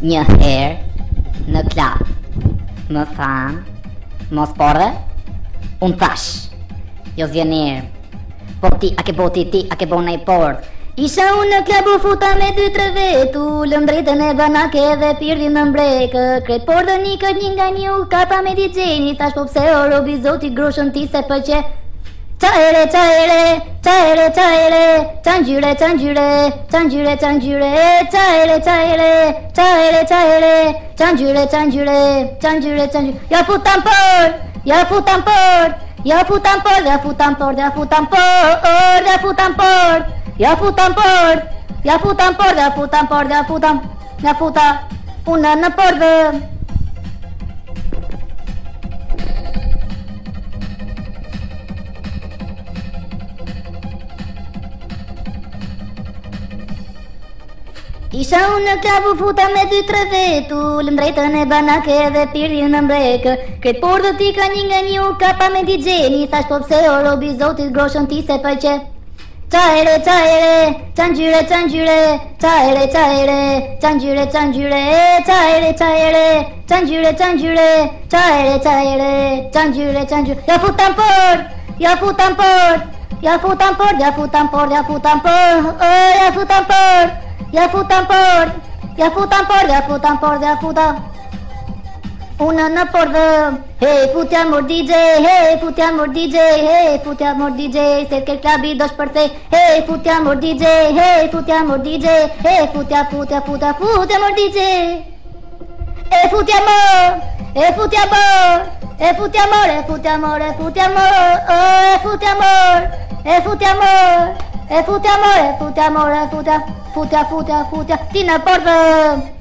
Një herë në klap më than, mos porre, unë thash, jo zjener, po ti, a ke bo ti, a ke bo nej por. Isha unë në klab u futa me 2-3 vetu, lëm drejtën e banake dhe pirdi në mbrekë, kret por dhe një kët një nga një u kapa me DJ-ni, thash po pse o robi zoti groshën ti se pëlqe. Qaere, qaere, qaere, qaere, qangjyre, qangjyre, qangjyre, qangjyre, qaere, qaere, qaere, qaere, qangjyre, qangjyre, qangjyre, qangjyre. Ja futan por, ja futan por, ja futan por, ja futan por, ja futan por, ja futan por, ja futan por, ja futan por, ja futan por, ja futan, ja futa, una në por dhe. Isha unë në klab u futa me 2-3 vetu, lëm drejtën e banake dhe pirdi në mbrekë, kret por dhe ti ka një nga një u kapa me DJ-ni, thash po pse o robi zotit groshën ti se pëlqe. Qaere, qaere, qangjyre, qangjyre, qaere, qaere, qangjyre, qangjyre, qaere, qaere, qangjyre, qangjyre, qaere, qaere, qangjyre, qangjyre. Ja futan por, ja futan por, ja futan por, ja futan por, ja futan por, ja futan por. Ja futan por, ja futan por, ja futan por, ja futan. Una në por dhe, hej futja mor DJ, hej futja mor DJ, hej futja mor DJ, se ke klabi do shpërthej, hej futja mor DJ, hej futja mor DJ, hej futja, futja, futja, futja mor DJ. E futja mor, e futja mor, e futja mor, e futja mor, e futja mor, e futja mor, e futja mor, e futja mor, e futja mor, e futja, futja, futja, futja, ti në por dhe.